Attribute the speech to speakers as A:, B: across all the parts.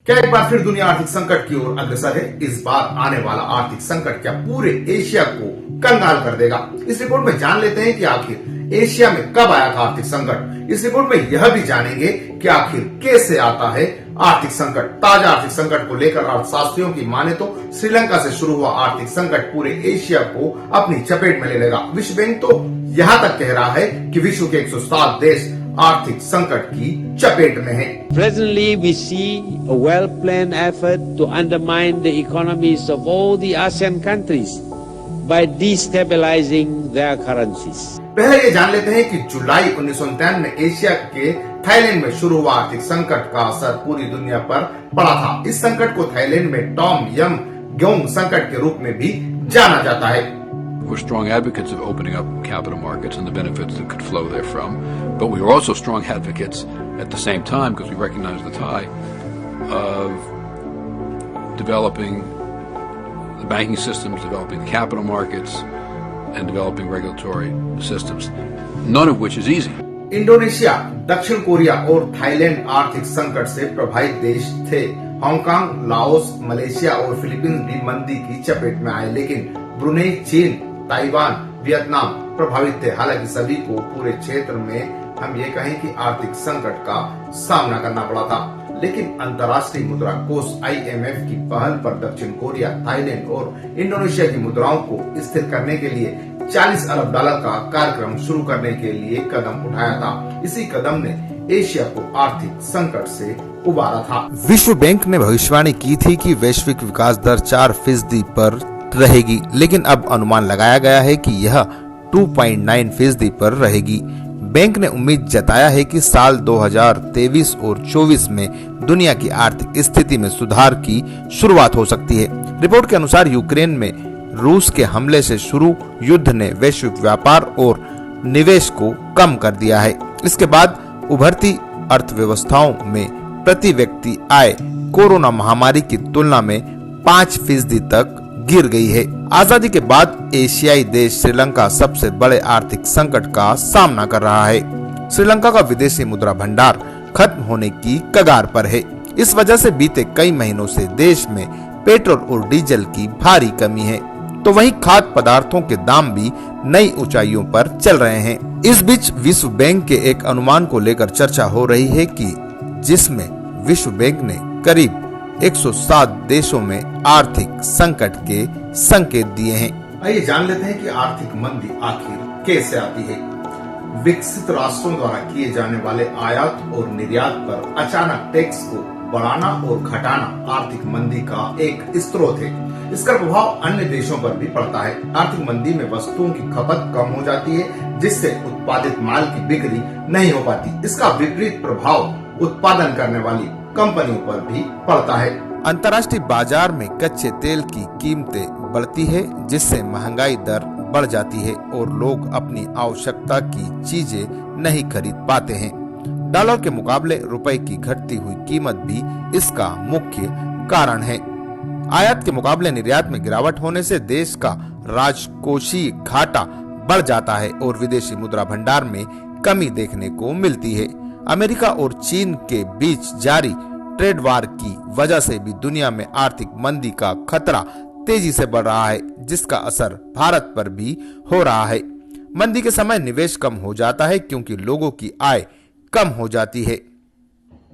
A: क्या एक बार फिर दुनिया आर्थिक संकट की ओर अग्रसर है? इस बार आने वाला आर्थिक संकट क्या पूरे एशिया को कंगाल कर देगा? इस रिपोर्ट में जान लेते हैं कि आखिर एशिया में कब आया था आर्थिक संकट। इस रिपोर्ट में यह भी जानेंगे कि आखिर कैसे आता है आर्थिक संकट। ताजा आर्थिक संकट को लेकर अर्थशास्त्रियों की माने तो श्रीलंका से शुरू हुआ आर्थिक संकट पूरे एशिया को अपनी चपेट में ले लेगा। विश्व बैंक तो यहाँ तक कह रहा है कि विश्व के 107 देश आर्थिक संकट की चपेट में है।
B: Presently, we see a well-planned effort to undermine the economies of all the ASEAN countries by destabilizing their currencies.
A: पहले ये जान लेते हैं कि जुलाई 1993 में एशिया के थाईलैंड में शुरू हुआ आर्थिक संकट का असर पूरी दुनिया पर पड़ा था। इस संकट को थाईलैंड में टॉम यम ग्योंग संकट के रूप में भी जाना जाता है।
C: We're strong advocates of opening up capital markets and the benefits that could flow therefrom, but we are also strong advocates at the same time, because we recognize the tie of developing the banking systems, developing the capital markets, and developing regulatory systems, none of which is easy.
A: Indonesia, दक्षिण Korea और Thailand आर्थिक संकट से प्रभावित देश थे। Hong Kong, Laos, Malaysia और Philippines भी मंदी की चपेट में आए, लेकिन ब्रुनेई, चीन, ताइवान, वियतनाम प्रभावित थे। हालांकि सभी को पूरे क्षेत्र में हम ये कहें कि आर्थिक संकट का सामना करना पड़ा था, लेकिन अंतर्राष्ट्रीय मुद्रा कोष IMF की पहल पर दक्षिण कोरिया, थाईलैंड और इंडोनेशिया की मुद्राओं को स्थिर करने के लिए $40 अरब का कार्यक्रम शुरू करने के लिए कदम उठाया था। इसी कदम ने एशिया को आर्थिक संकट से उबारा था।
D: विश्व बैंक ने भविष्यवाणी की थी कि वैश्विक विकास दर 4% पर रहेगी, लेकिन अब अनुमान लगाया गया है कि यह 2.9% पर रहेगी। बैंक ने उम्मीद जताया है कि साल 2023 और 24 में दुनिया की आर्थिक स्थिति में सुधार की शुरुआत हो सकती है। रिपोर्ट के अनुसार यूक्रेन में रूस के हमले से शुरू युद्ध ने वैश्विक व्यापार और निवेश को कम कर दिया है। इसके बाद उभरती अर्थव्यवस्थाओं में प्रति व्यक्ति आय कोरोना महामारी की तुलना में 5% तक गिर गई है। आजादी के बाद एशियाई देश श्रीलंका सबसे बड़े आर्थिक संकट का सामना कर रहा है। श्रीलंका का विदेशी मुद्रा भंडार खत्म होने की कगार पर है। इस वजह से बीते कई महीनों से देश में पेट्रोल और डीजल की भारी कमी है, तो वहीं खाद्य पदार्थों के दाम भी नई ऊंचाइयों पर चल रहे हैं। इस बीच विश्व बैंक के एक अनुमान को लेकर चर्चा हो रही है कि जिसमें विश्व बैंक ने करीब 107 देशों में आर्थिक संकट के संकेत दिए हैं।
A: आइए जान लेते हैं कि आर्थिक मंदी आखिर कैसे आती है। विकसित राष्ट्रों द्वारा किए जाने वाले आयात और निर्यात पर अचानक टैक्स को बढ़ाना और घटाना आर्थिक मंदी का एक स्रोत है। इसका प्रभाव अन्य देशों पर भी पड़ता है। आर्थिक मंदी में वस्तुओं की खपत कम हो जाती है, जिससे उत्पादित माल की बिक्री नहीं हो पाती। इसका विपरीत प्रभाव उत्पादन करने वाली कंपनियों पर भी पड़ता है।
D: अंतर्राष्ट्रीय बाजार में कच्चे तेल की कीमतें बढ़ती है, जिससे महंगाई दर बढ़ जाती है और लोग अपनी आवश्यकता की चीजें नहीं खरीद पाते हैं। डॉलर के मुकाबले रुपए की घटती हुई कीमत भी इसका मुख्य कारण है। आयात के मुकाबले निर्यात में गिरावट होने से देश का राजकोषीय घाटा बढ़ जाता है और विदेशी मुद्रा भंडार में कमी देखने को मिलती है। अमेरिका और चीन के बीच जारी ट्रेड वार की वजह से भी दुनिया में आर्थिक मंदी का खतरा तेजी से बढ़ रहा है, जिसका असर भारत पर भी हो रहा है। मंदी के समय निवेश कम हो जाता है क्योंकि लोगों की आय कम हो जाती है।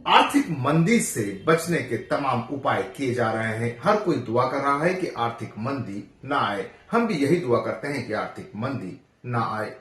A: आर्थिक मंदी से बचने के तमाम उपाय किए जा रहे हैं। हर कोई दुआ कर रहा है कि आर्थिक मंदी ना आए। हम भी यही दुआ करते हैं कि आर्थिक मंदी ना आए।